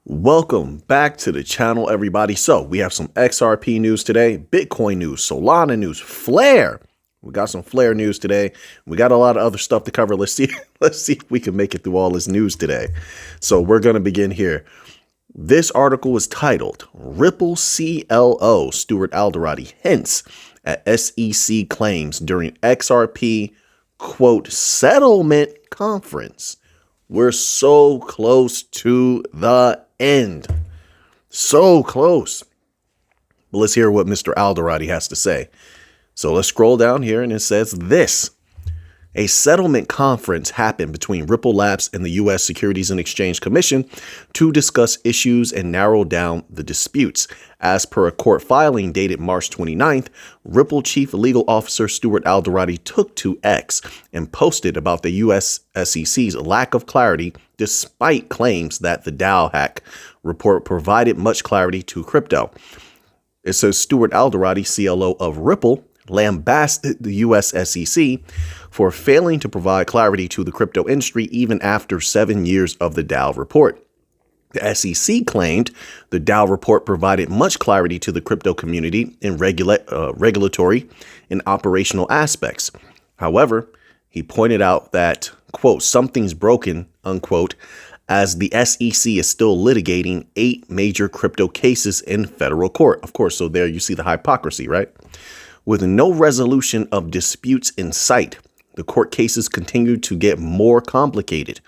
Welcome back to the channel, everybody. So we have some XRP news today, Bitcoin news, Solana news, Flare. We got some Flare news today. We got a lot of other stuff to cover. Let's see if we can make it through all this news today. So we're going to begin here. This article is titled Ripple CLO Stuart Alderati hints at SEC claims during XRP quote settlement conference. We're so close to the end. So close. But let's hear what Mr. Alderati has to say. So let's scroll down here and it says this. A settlement conference happened between Ripple Labs and the U.S. Securities and Exchange Commission to discuss issues and narrow down the disputes. As per a court filing dated March 29th, Ripple Chief Legal Officer Stuart Alderati took to X and posted about the U.S. SEC's lack of clarity despite claims that the DAO hack report provided much clarity to crypto. It says Stuart Alderati, CLO of Ripple, lambasted the U.S. SEC for failing to provide clarity to the crypto industry even after 7 years of the DAO report. The SEC claimed the DAO report provided much clarity to the crypto community in regulatory and operational aspects. However, he pointed out that, quote, something's broken, unquote, as the SEC is still litigating 8 major crypto cases in federal court. Of course, so there you see the hypocrisy, right? With no resolution of disputes in sight, the court cases continued to get more complicated.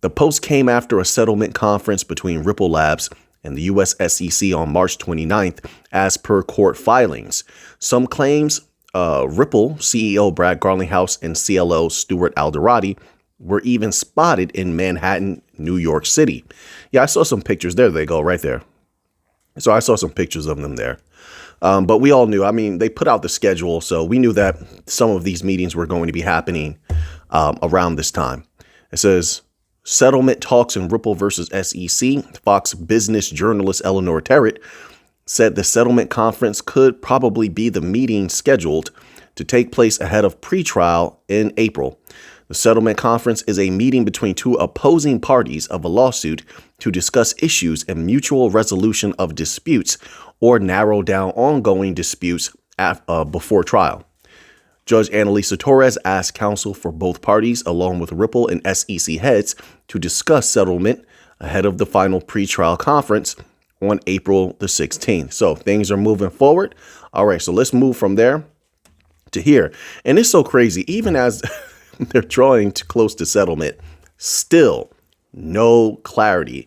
The post came after a settlement conference between Ripple Labs and the U.S. SEC on March 29th, as per court filings. Some claims Ripple CEO Brad Garlinghouse and CLO Stuart Alderati were even spotted in Manhattan, New York City. Yeah, I saw some pictures. There they go right there. So I saw some pictures of them there. But we all knew, I mean, they put out the schedule, so we knew that some of these meetings were going to be happening around this time. It says settlement talks in Ripple versus SEC. Fox business journalist Eleanor Terrett said the settlement conference could probably be the meeting scheduled to take place ahead of pretrial in April. The settlement conference is a meeting between 2 opposing parties of a lawsuit to discuss issues and mutual resolution of disputes or narrow down ongoing disputes before trial. Judge Annalisa Torres asked counsel for both parties, along with Ripple and SEC heads, to discuss settlement ahead of the final pretrial conference on April the 16th. So things are moving forward. All right, so let's move from there to here. And it's so crazy, even as they're drawing too close to settlement, still no clarity.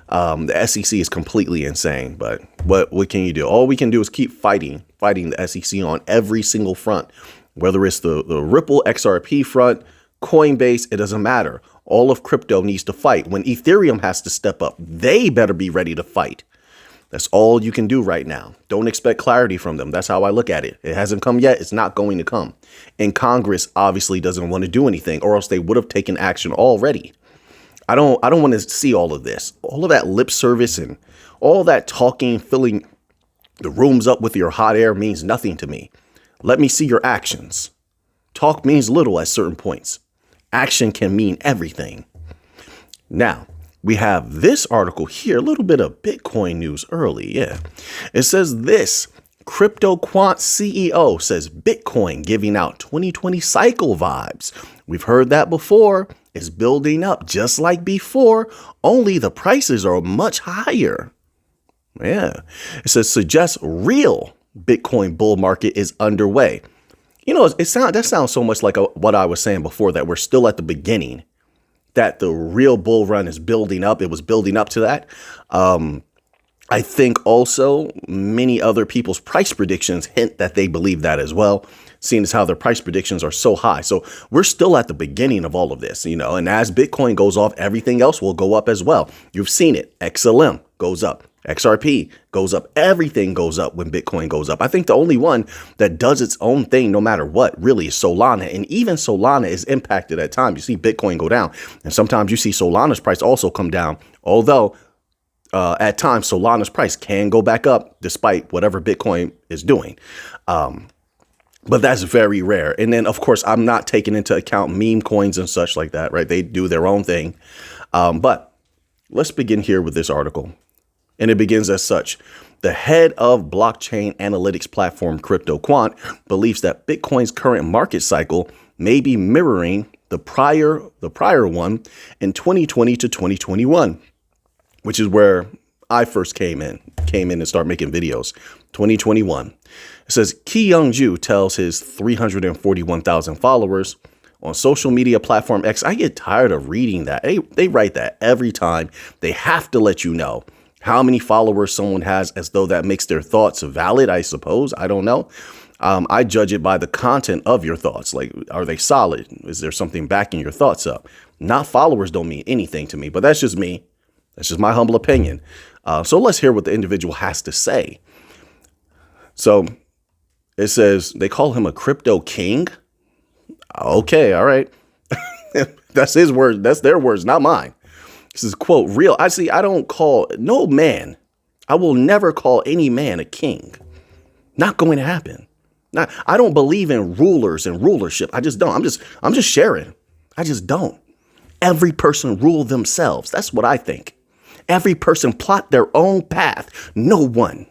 The SEC is completely insane, but what can you do? All we can do is keep fighting the SEC on every single front, whether it's the Ripple XRP front, Coinbase, it doesn't matter. All of crypto needs to fight. When Ethereum has to step up, they better be ready to fight. That's all you can do right now. Don't expect clarity from them. That's how I look at it. It hasn't come yet. It's not going to come. And Congress obviously doesn't want to do anything, or else they would have taken action already. I don't want to see all of this, all of that lip service and all that talking, filling the rooms up with your hot air means nothing to me. Let me see your actions. Talk means little at certain points. Action can mean everything. Now, we have this article here, a little bit of Bitcoin news early. Yeah, it says this. Crypto Quant CEO says Bitcoin giving out 2020 cycle vibes. We've heard that before. It's building up just like before, only the prices are much higher. Yeah, it says suggests real Bitcoin bull market is underway. You know, that sounds so much like what I was saying before, that we're still at the beginning, that the real bull run is building up. It was building up to that. I think also many other people's price predictions hint that they believe that as well, seeing as how their price predictions are so high. So we're still at the beginning of all of this, you know, and as Bitcoin goes off, everything else will go up as well. You've seen it. XLM goes up. XRP goes up. Everything goes up when Bitcoin goes up. I think the only one that does its own thing no matter what really is Solana. And even Solana is impacted at times. You see Bitcoin go down, and sometimes you see Solana's price also come down, although at times Solana's price can go back up despite whatever Bitcoin is doing. But that's very rare. And then, of course, I'm not taking into account meme coins and such like that, right? They do their own thing. But let's begin here with this article. And it begins as such. The head of blockchain analytics platform CryptoQuant believes that Bitcoin's current market cycle may be mirroring the prior one in 2020 to 2021, which is where I first came in and started making videos. 2021. It says Ki Young Ju tells his 341,000 followers on social media platform X. I get tired of reading that. They write that every time. They have to let you know how many followers someone has as though that makes their thoughts valid, I suppose. I don't know. I judge it by the content of your thoughts. Like, are they solid? Is there something backing your thoughts up? Not followers don't mean anything to me, but that's just me. That's just my humble opinion. So let's hear what the individual has to say. So it says they call him a crypto king. Okay, all right. That's his word. That's their words, not mine. This is quote real. I don't call no man. I will never call any man a king. Not going to happen. I don't believe in rulers and rulership. I just don't. I'm just sharing. I just don't. Every person rule themselves. That's what I think. Every person plot their own path. No one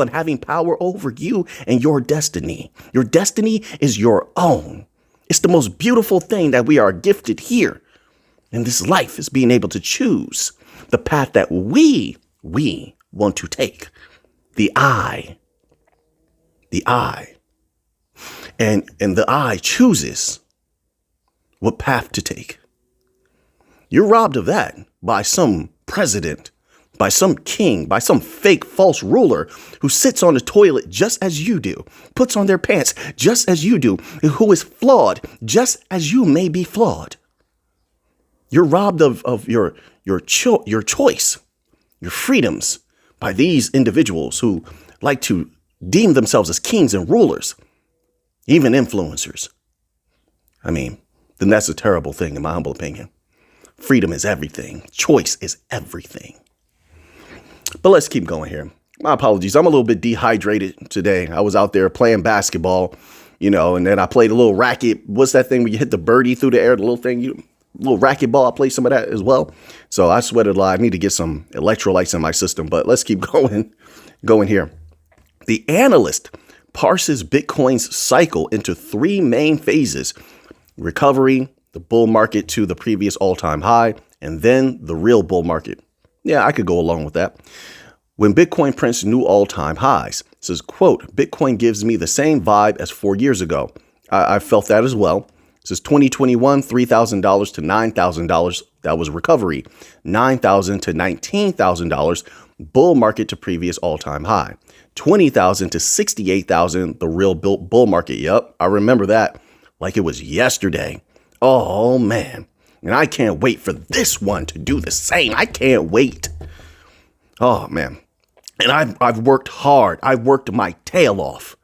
having power over you and your destiny. Your destiny is your own. It's the most beautiful thing that we are gifted here in this life, is being able to choose the path that we want to take. The I. And the I chooses what path to take. You're robbed of that by some president, by some king, by some fake false ruler who sits on the toilet just as you do, puts on their pants just as you do, who is flawed just as you may be flawed. You're robbed of your choice, your freedoms by these individuals who like to deem themselves as kings and rulers, even influencers. I mean, then that's a terrible thing in my humble opinion. Freedom is everything. Choice is everything. But let's keep going here. My apologies. I'm a little bit dehydrated today. I was out there playing basketball, and then I played a little racket. What's that thing where you hit the birdie through the air? The little thing, little racquetball. I played some of that as well. So I sweated a lot. I need to get some electrolytes in my system. But let's keep going here. The analyst parses Bitcoin's cycle into three main phases: recovery, the bull market to the previous all-time high, and then the real bull market. Yeah, I could go along with that. When Bitcoin prints new all-time highs, it says, quote, Bitcoin gives me the same vibe as 4 years ago. I felt that as well. It says 2021, $3,000 to $9,000. That was recovery. $9,000 to $19,000. Bull market to previous all-time high. $20,000 to $68,000. The real bull market. Yep, I remember that like it was yesterday. Oh, man. And I can't wait for this one to do the same. I can't wait. Oh, man. And I've worked hard. I've worked my tail off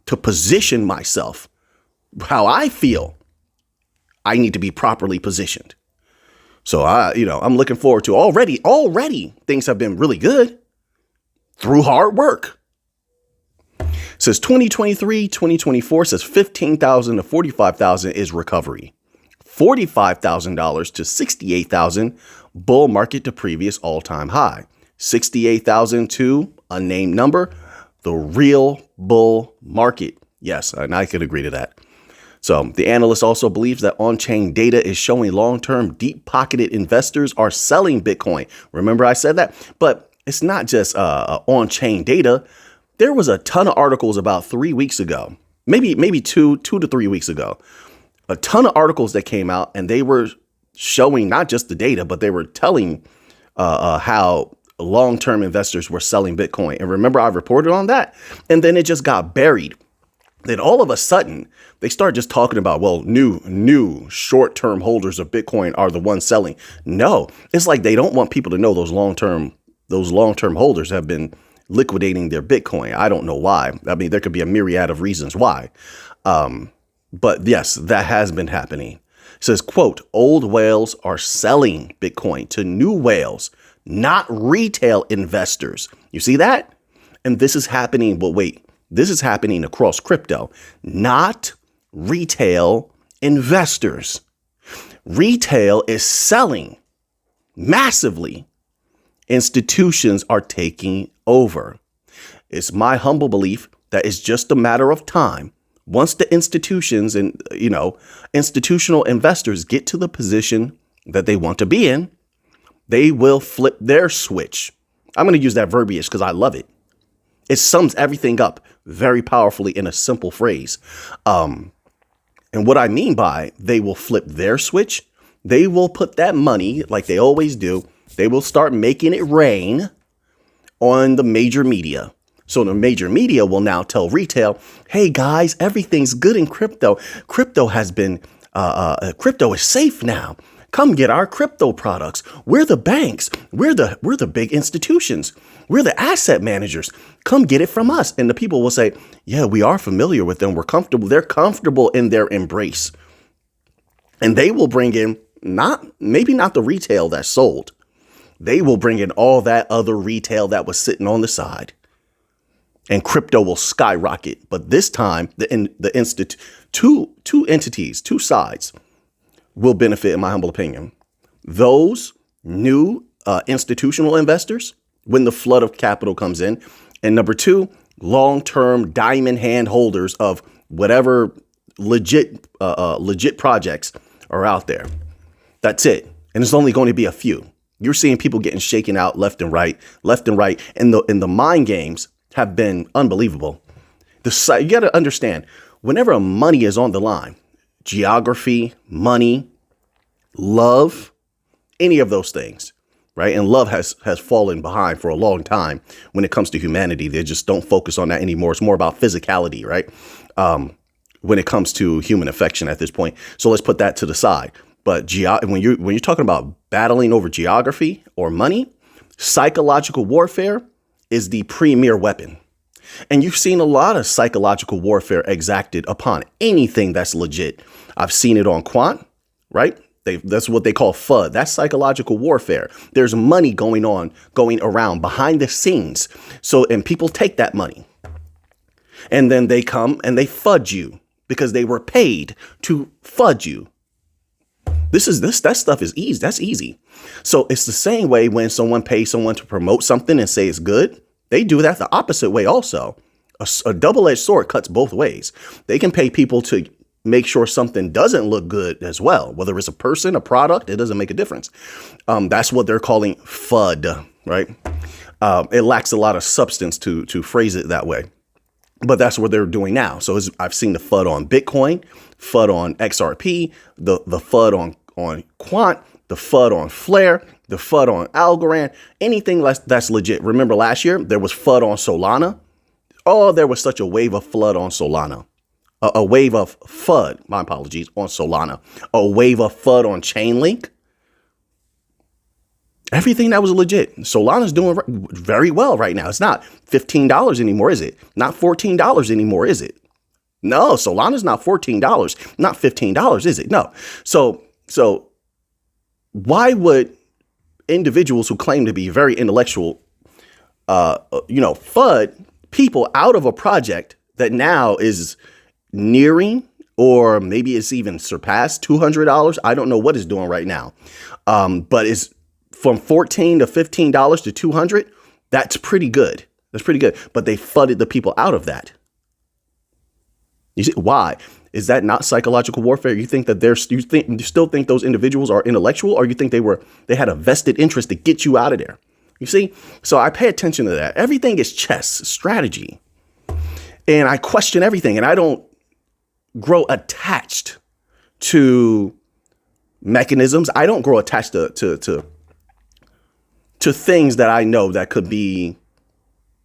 to position myself how I feel I need to be properly positioned. So I'm looking forward to already things have been really good through hard work. It says 2023, 2024 says 15,000 to 45,000 is recovery. $45,000 to $68,000 bull market to previous all-time high. 68,000 to unnamed number, the real bull market. Yes, and I could agree to that. So the analyst also believes that on-chain data is showing long-term deep-pocketed investors are selling Bitcoin. Remember I said that? But it's not just on-chain data. There was a ton of articles about 3 weeks ago, maybe two to 3 weeks ago. A ton of articles that came out, and they were showing not just the data, but they were telling how long-term investors were selling Bitcoin. And remember, I reported on that, and then it just got buried. Then all of a sudden, they start just talking about, well, new short-term holders of Bitcoin are the ones selling. No, it's like they don't want people to know those long-term holders have been liquidating their Bitcoin. I don't know why. I mean, there could be a myriad of reasons why. But yes, that has been happening. It says, quote, old whales are selling Bitcoin to new whales, not retail investors. You see that? And this is happening. But wait, this is happening across crypto, not retail investors. Retail is selling massively. Institutions are taking over. It's my humble belief that it's just a matter of time. Once the institutions and, institutional investors get to the position that they want to be in, they will flip their switch. I'm going to use that verbiage because I love it. It sums everything up very powerfully in a simple phrase. And what I mean by they will flip their switch, they will put that money like they always do. They will start making it rain on the major media. So the major media will now tell retail, hey, guys, everything's good in crypto. Crypto is safe now. Come get our crypto products. We're the banks. We're the big institutions. We're the asset managers. Come get it from us. And the people will say, yeah, we are familiar with them. We're comfortable. They're comfortable in their embrace. And they will bring in maybe not the retail that sold. They will bring in all that other retail that was sitting on the side. And crypto will skyrocket. But this time, two entities, two sides will benefit, in my humble opinion. Those new institutional investors, when the flood of capital comes in. And number two, long-term diamond hand holders of whatever legit projects are out there. That's it. And it's only going to be a few. You're seeing people getting shaken out left and right. And the mind games have been unbelievable. You got to understand, whenever money is on the line, geography, money, love, any of those things, right? And love has fallen behind for a long time when it comes to humanity. They just don't focus on that anymore. It's more about physicality, right? When it comes to human affection at this point. So let's put that to the side. But when you're talking about battling over geography or money, psychological warfare is the premier weapon. And you've seen a lot of psychological warfare exacted upon anything that's legit. I've seen it on Quant, right? That's what they call FUD. That's psychological warfare. There's money going around behind the scenes. And people take that money and then they come and they fudge you because they were paid to fudge you. That stuff is easy. That's easy. So it's the same way when someone pays someone to promote something and say it's good. They do that the opposite way also. A double-edged sword cuts both ways. They can pay people to make sure something doesn't look good as well. Whether it's a person, a product, it doesn't make a difference. That's what they're calling FUD, right? It lacks a lot of substance to phrase it that way. But that's what they're doing now. So I've seen the FUD on Bitcoin, FUD on XRP, the FUD on Quant, the FUD on Flare, the FUD on Algorand, anything that's legit. Remember last year, there was FUD on Solana. Oh, there was such a wave of flood on Solana. A wave of FUD, my apologies, on Solana. A wave of FUD on Chainlink. Everything that was legit. Solana's doing very well right now. It's not $15 anymore, is it? Not $14 anymore, is it? No, Solana's not $14, not $15, is it? No. So why would individuals who claim to be very intellectual, FUD people out of a project that now is nearing, or maybe it's even surpassed $200? I don't know what it's doing right now. But it's from $14 to $15 to $200. That's pretty good. That's pretty good. But they FUDed the people out of that. You see, why? Is that not psychological warfare? You think that you still think those individuals are intellectual, or you think they had a vested interest to get you out of there? You see? So I pay attention to that. Everything is chess, strategy. And I question everything, and I don't grow attached to mechanisms. I don't grow attached to things that I know that could be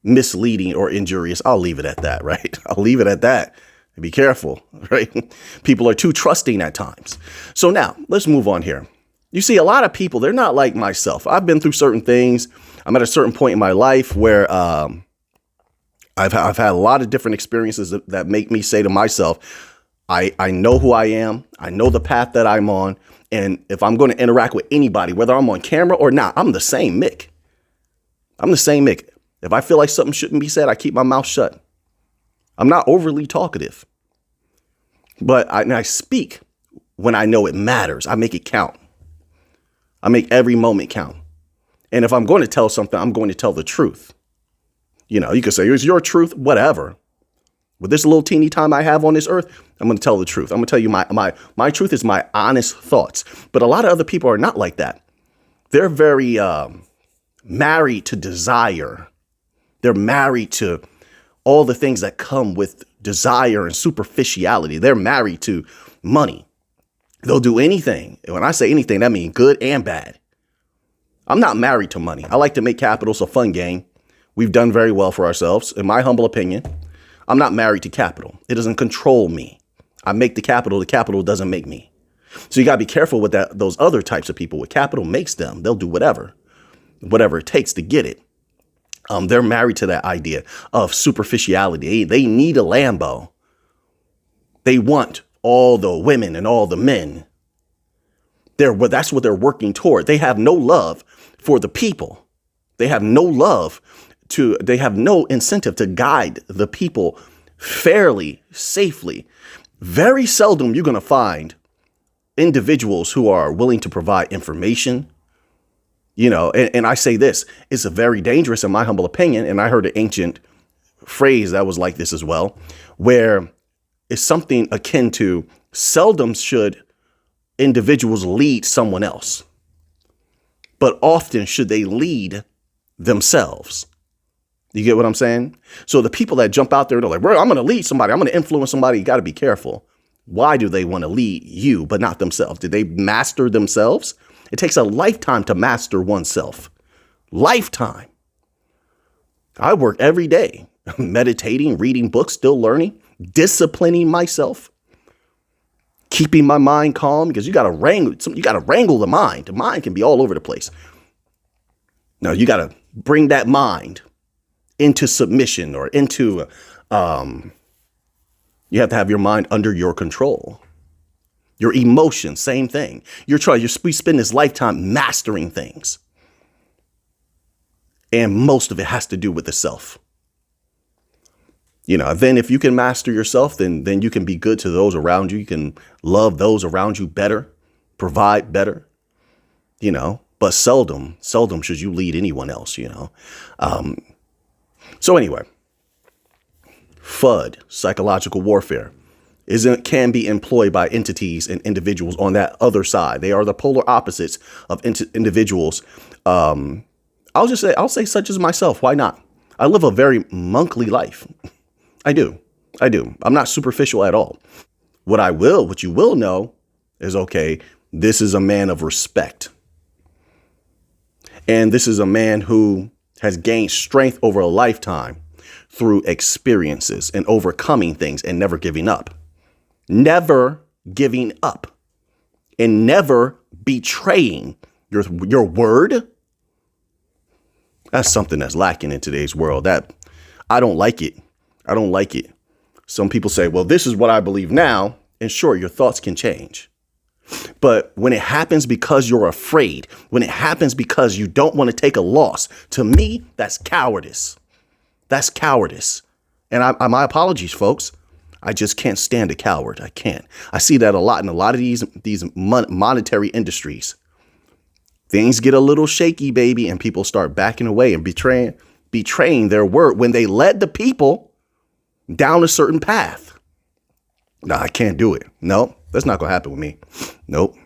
misleading or injurious. I'll leave it at that, right? I'll leave it at that. Be careful, right? People are too trusting at times. So now let's move on here. You see, a lot of people, they're not like myself. I've been through certain things. I'm at a certain point in my life where I've had a lot of different experiences that make me say to myself, I know who I am. I know the path that I'm on. And if I'm going to interact with anybody, whether I'm on camera or not, I'm the same Mick. I'm the same Mick. If I feel like something shouldn't be said, I keep my mouth shut. I'm not overly talkative. But I speak when I know it matters. I make it count. I make every moment count. And if I'm going to tell something, I'm going to tell the truth. You know, you could say it's your truth, whatever. With this little teeny time I have on this earth, I'm going to tell the truth. I'm going to tell you my truth is my honest thoughts. But a lot of other people are not like that. They're very married to desire. They're married to all the things that come with desire and superficiality. They're married to money. They'll do anything. And when I say anything, that means good and bad. I'm not married to money. I like to make capital. It's a fun game. We've done very well for ourselves. In my humble opinion, I'm not married to capital. It doesn't control me. I make the capital. The capital doesn't make me. So you got to be careful with that. Those other types of people. What capital makes them, they'll do whatever it takes to get it. They're married to that idea of superficiality. They need a Lambo. They want all the women and all the men. That's what they're working toward. They have no love for the people. They have no incentive to guide the people fairly, safely. Very seldom you're going to find individuals who are willing to provide information. You know, and I say this, it's a very dangerous, in my humble opinion. And I heard an ancient phrase that was like this as well, where it's something akin to seldom should individuals lead someone else, but often should they lead themselves. You get what I'm saying? So the people that jump out there, they're like, well, I'm going to lead somebody. I'm going to influence somebody. You got to be careful. Why do they want to lead you, but not themselves? Did they master themselves? It takes a lifetime to master oneself. Lifetime. I work every day, meditating, reading books, still learning, disciplining myself, keeping my mind calm, because you got to wrangle the mind. The mind can be all over the place. No, you got to bring that mind into submission or into, you have to have your mind under your control. Your emotions, same thing. We spend this lifetime mastering things. And most of it has to do with the self. You know, then if you can master yourself, then you can be good to those around you. You can love those around you better, provide better, you know, but seldom should you lead anyone else, you know. So anyway, FUD, psychological warfare, can be employed by entities and individuals on that other side. They are the polar opposites of individuals. I'll say such as myself. Why not? I live a very monkly life. I do. I'm not superficial at all. What you will know is, okay, this is a man of respect. And this is a man who has gained strength over a lifetime through experiences and overcoming things and never giving up. Never giving up and never betraying your word. That's something that's lacking in today's world. That I don't like it. I don't like it. Some people say, well, this is what I believe now. And sure, your thoughts can change. But when it happens because you're afraid, when it happens because you don't want to take a loss, to me, that's cowardice. That's cowardice. And my apologies, folks. I just can't stand a coward. I can't. I see that a lot in a lot of these monetary industries. Things get a little shaky, baby, and people start backing away and betraying their word when they led the people down a certain path. No, I can't do it. No, that's not going to happen with me. Nope.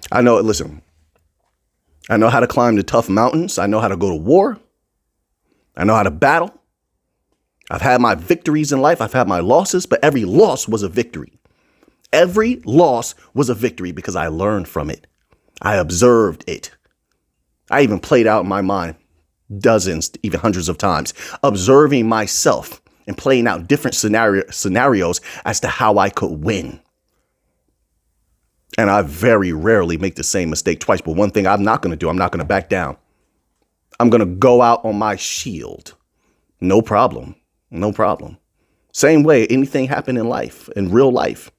I know it. Listen, I know how to climb the tough mountains. I know how to go to war. I know how to battle. I've had my victories in life. I've had my losses, but every loss was a victory. Every loss was a victory because I learned from it. I observed it. I even played out in my mind dozens, even hundreds of times, observing myself and playing out different scenarios as to how I could win. And I very rarely make the same mistake twice. But one thing I'm not going to do, I'm not going to back down. I'm going to go out on my shield. No problem. No problem. Same way anything happen in life, in real life.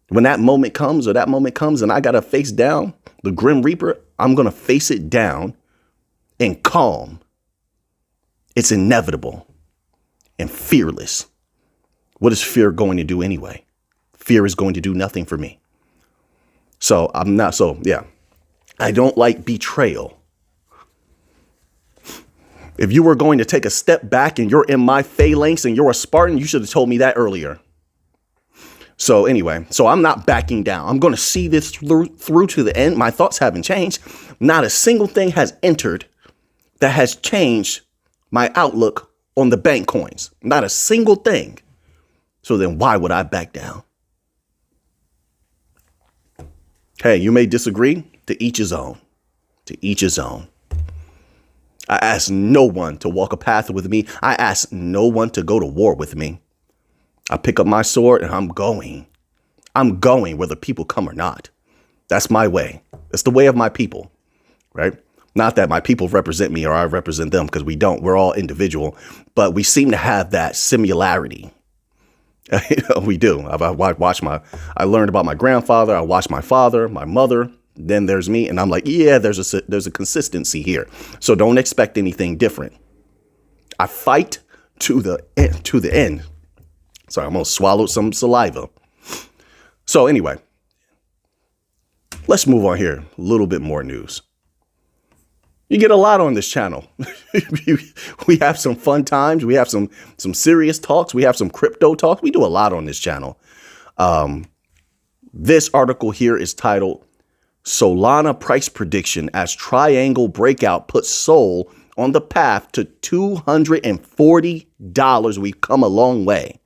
When that moment comes and I got to face down the Grim Reaper, I'm going to face it down and calm. It's inevitable and fearless. What is fear going to do anyway? Fear is going to do nothing for me. So yeah. I don't like betrayal. If you were going to take a step back and you're in my phalanx and you're a Spartan, you should have told me that earlier. So anyway, so I'm not backing down. I'm going to see this through to the end. My thoughts haven't changed. Not a single thing has entered that has changed my outlook on the bank coins. Not a single thing. So then why would I back down? Hey, you may disagree. To each his own. To each his own. I ask no one to walk a path with me. I ask no one to go to war with me. I pick up my sword and I'm going. I'm going whether people come or not. That's my way. It's the way of my people, right? Not that my people represent me or I represent them, because we don't. We're all individual, but we seem to have that similarity. We do. I learned about my grandfather. I watched my father, my mother. Then there's me. And I'm like, yeah, there's a consistency here. So don't expect anything different. I fight to the end. Sorry, I'm going to swallow some saliva. So anyway, let's move on here. A little bit more news. You get a lot on this channel. We have some fun times. We have some serious talks. We have some crypto talks. We do a lot on this channel. This article here is titled Solana Price Prediction as Triangle Breakout Puts Sol on the Path to $240. We've come a long way.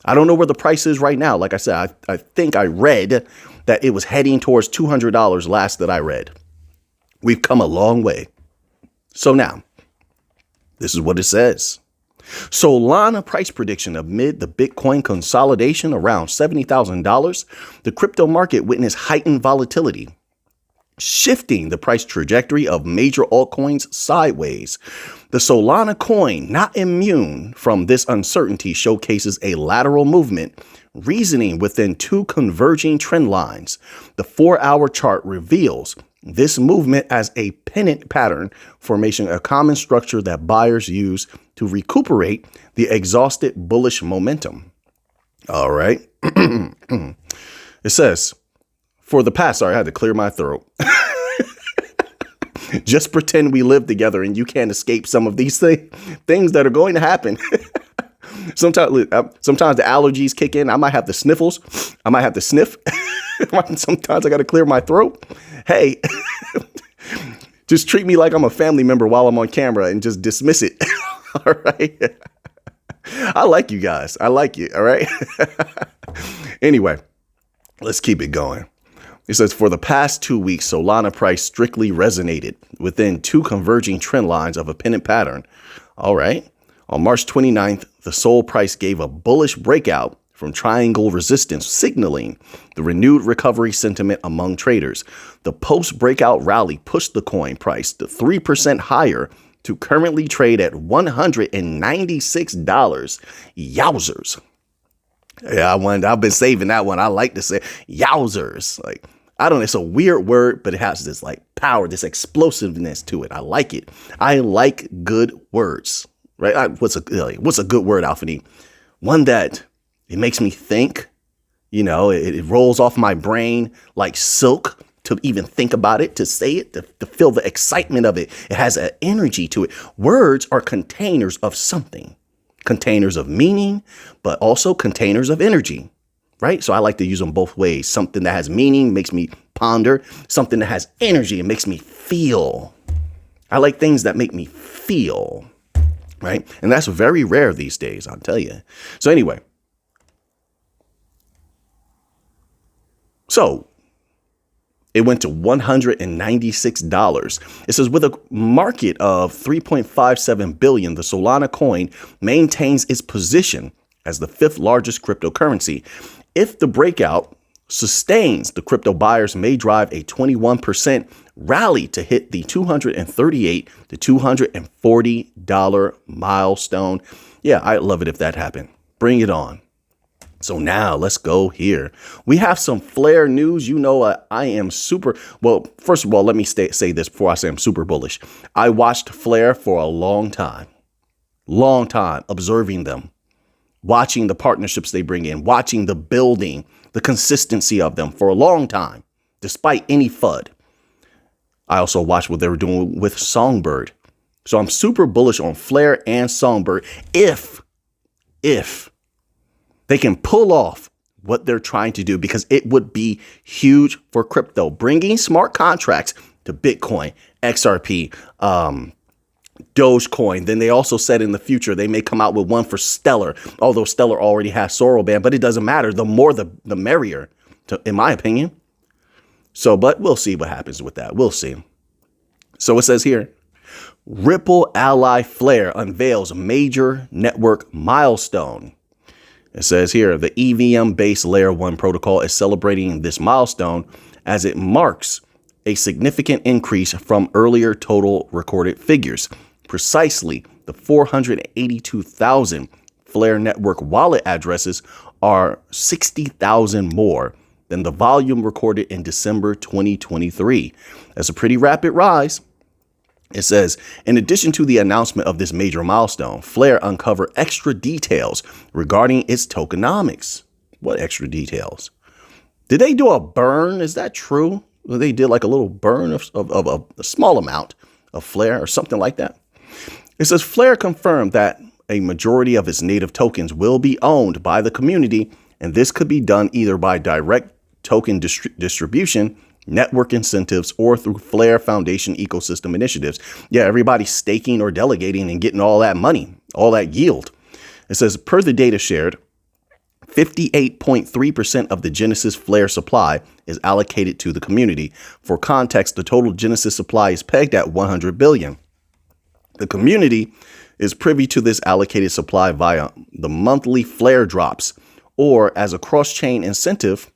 I don't know where the price is right now. Like I said, I think I read that it was heading towards $200 last that I read. We've come a long way. So now, this is what it says. Solana price prediction amid the Bitcoin consolidation around $70,000. The crypto market witnessed heightened volatility, shifting the price trajectory of major altcoins sideways. The Solana coin, not immune from this uncertainty, showcases a lateral movement, reasoning within two converging trend lines. The 4-hour chart reveals this movement as a pennant pattern formation, a common structure that buyers use to recuperate the exhausted bullish momentum. All right. It says, for the past, sorry, I had to clear my throat. Just pretend we live together and you can't escape some of these things that are going to happen. Sometimes the allergies kick in. I might have the sniffles. I might have to sniff. Sometimes I got to clear my throat. Hey, just treat me like I'm a family member while I'm on camera and just dismiss it. All right. I like you guys. I like you. All right. Anyway, let's keep it going. It says, for the past 2 weeks, Solana price strictly resonated within two converging trend lines of a pennant pattern. All right. On March 29th, the Sol price gave a bullish breakout from triangle resistance, signaling the renewed recovery sentiment among traders. The post-breakout rally pushed the coin price to 3% higher to currently trade at $196. Yowzers. Yeah, I've been saving that one. I like to say yowzers. Like, I don't know. It's a weird word, but it has this like power, this explosiveness to it. I like it. I like good words, right? What's a good word, Alphany? One that it makes me think, you know, it rolls off my brain like silk to even think about it, to say it, to feel the excitement of it. It has an energy to it. Words are containers of something. Containers of meaning, but also containers of energy, right? So I like to use them both ways. Something that has meaning makes me ponder. Something that has energy, it makes me feel. I like things that make me feel, right? And that's very rare these days, I'll tell you. So anyway, so it went to $196. It says, with a market of $3.57 billion, the Solana coin maintains its position as the 5th largest cryptocurrency. If the breakout sustains, the crypto buyers may drive a 21% rally to hit the $238 to $240 milestone. Yeah, I'd love it if that happened. Bring it on. So now let's go here. We have some Flare news. You know, I am super. Well, first of all, let me say this before I say I'm super bullish. I watched Flare for a long time, observing them, watching the partnerships they bring in, watching the building, the consistency of them for a long time, despite any FUD. I also watched what they were doing with Songbird. So I'm super bullish on Flare and Songbird if they can pull off what they're trying to do, because it would be huge for crypto, bringing smart contracts to Bitcoin, XRP, Dogecoin. Then they also said in the future they may come out with one for Stellar, although Stellar already has Sorrelband, but it doesn't matter. The more the merrier, in my opinion. So, but we'll see what happens with that. We'll see. So it says here, Ripple ally Flare unveils major network milestone. It says here, the EVM-based Layer 1 protocol is celebrating this milestone as it marks a significant increase from earlier total recorded figures. Precisely, the 482,000 Flare network wallet addresses are 60,000 more than the volume recorded in December 2023. That's a pretty rapid rise. It says, in addition to the announcement of this major milestone, Flare uncovered extra details regarding its tokenomics. What extra details? Did they do a burn? Is that true? They did like a little burn of a small amount of Flare or something like that. It says Flare confirmed that a majority of its native tokens will be owned by the community, and this could be done either by direct token distribution, network incentives, or through Flare Foundation ecosystem initiatives. Yeah, everybody's staking or delegating and getting all that money, all that yield. It says, per the data shared, 58.3% of the Genesis Flare supply is allocated to the community. For context, the total Genesis supply is pegged at 100 billion. The community is privy to this allocated supply via the monthly Flare drops, or as a cross-chain incentive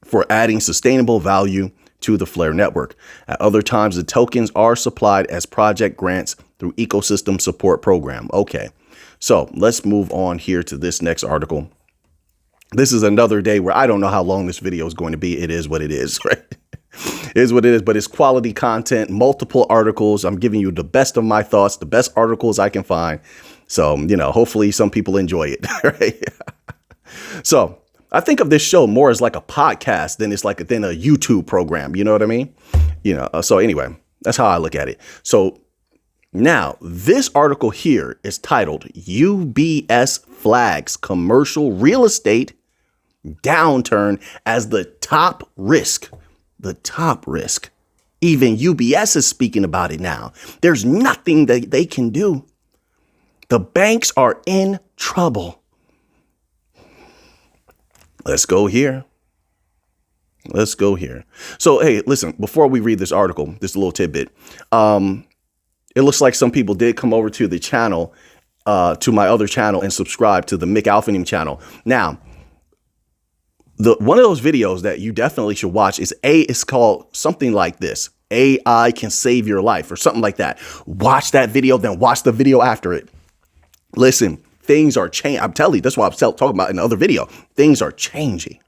for adding sustainable value to the Flare network. At other times, the tokens are supplied as project grants through ecosystem support program. Okay, so let's move on here to this next article. This is another day where I don't know how long this video is going to be. It is what it is, right? It is what it is, but it's quality content, multiple articles. I'm giving you the best of my thoughts, the best articles I can find. So, hopefully some people enjoy it, right? So I think of this show more as like a podcast than a YouTube program. You know what I mean? So anyway, that's how I look at it. So now this article here is titled UBS flags commercial real estate downturn as the top risk. The top risk. Even UBS is speaking about it now. There's nothing that they can do. The banks are in trouble. Let's go here. Let's go here. So, hey, listen, before we read this article, just a little tidbit. It looks like some people did come over to the channel, to my other channel, and subscribe to the Mick Alphanim channel. Now, one of those videos that you definitely should watch is called something like this. AI can save your life or something like that. Watch that video, then watch the video after it. Listen, things are changing. I'm telling you, that's what I was talking about in the other video. Things are changing.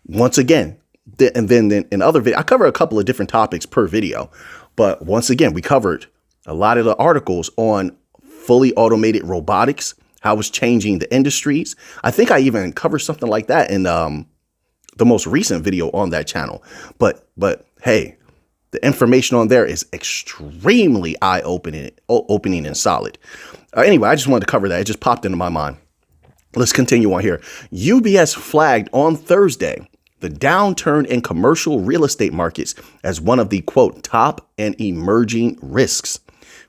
Once again, and then in other videos, I cover a couple of different topics per video. But once again, we covered a lot of the articles on fully automated robotics, how it's changing the industries. I think I even covered something like that in the most recent video on that channel. But hey, the information on there is extremely eye-opening and solid. Anyway, I just wanted to cover that. It just popped into my mind. Let's continue on here. UBS flagged on Thursday the downturn in commercial real estate markets as one of the, quote, top and emerging risks,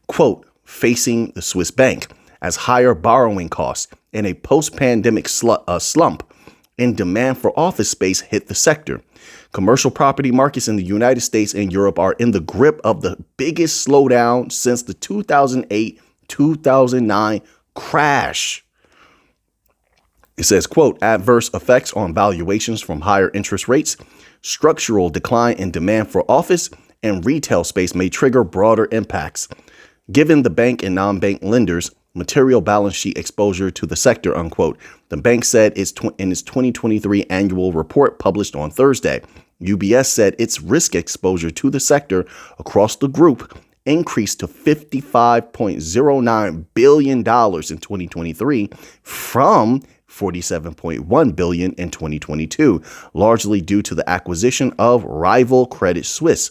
quote, facing the Swiss bank, as higher borrowing costs and a post-pandemic slump in demand for office space hit the sector. Commercial property markets in the United States and Europe are in the grip of the biggest slowdown since the 2008-2009 crash. It says, quote, adverse effects on valuations from higher interest rates, structural decline in demand for office and retail space may trigger broader impacts, given the bank and non-bank lenders' material balance sheet exposure to the sector, unquote. The bank said in its 2023 annual report published on Thursday. UBS said its risk exposure to the sector across the group increased to $55.09 billion in 2023 from $47.1 billion in 2022, largely due to the acquisition of rival Credit Suisse.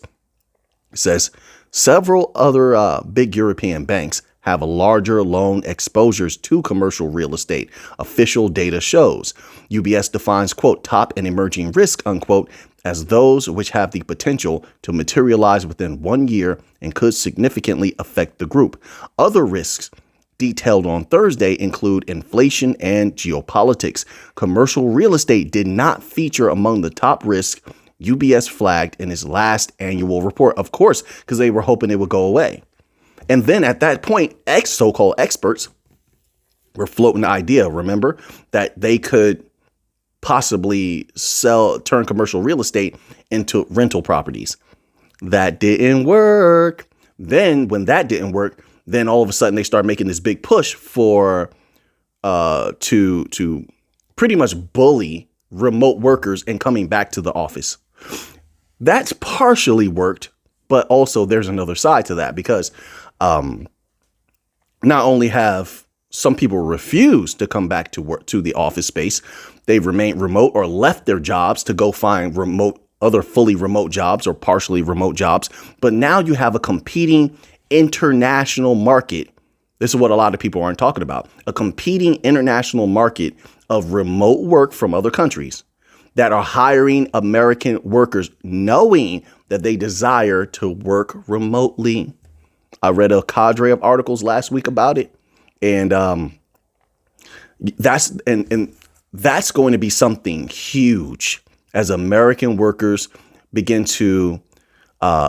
It says several other big European banks have larger loan exposures to commercial real estate, official data shows. UBS defines, quote, top and emerging risk, unquote, as those which have the potential to materialize within 1 year and could significantly affect the group. Other risks detailed on Thursday include inflation and geopolitics. Commercial real estate did not feature among the top risks UBS flagged in its last annual report, of course, because they were hoping it would go away. And then at that point, so-called experts were floating the idea, remember, that they could possibly turn commercial real estate into rental properties. That didn't work. Then when that didn't work, then all of a sudden they start making this big push for to pretty much bully remote workers and coming back to the office. That's partially worked, but also there's another side to that because not only have some people refused to come back to work to the office space, they've remained remote or left their jobs to go find other fully remote jobs or partially remote jobs. But now you have a competing international market. This is what a lot of people aren't talking about. A competing international market of remote work from other countries that are hiring American workers, knowing that they desire to work remotely. I read a cadre of articles last week about it. And that's going to be something huge as American workers begin to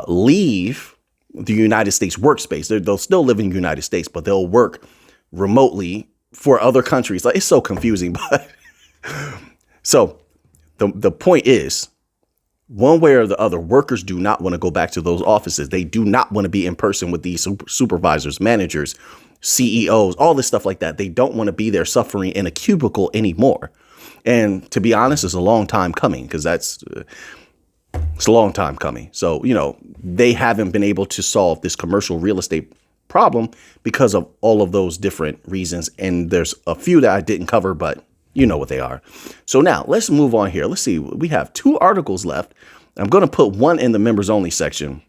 leave the United States workspace. They'll still live in the United States, but they'll work remotely for other countries. Like, it's so confusing, but so the point is, one way or the other, workers do not want to go back to those offices. They do not want to be in person with these supervisors, managers, CEOs, all this stuff like that. They don't want to be there suffering in a cubicle anymore. And to be honest, it's a long time coming because it's a long time coming. So, they haven't been able to solve this commercial real estate problem because of all of those different reasons. And there's a few that I didn't cover, but you know what they are. So now let's move on here. Let's see. We have 2 articles left. I'm going to put one in the members only section.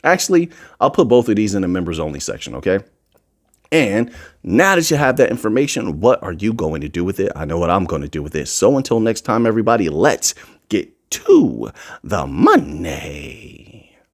Actually, I'll put both of these in the members only section. OK. And now that you have that information, what are you going to do with it? I know what I'm going to do with it. So until next time, everybody, let's get to the money.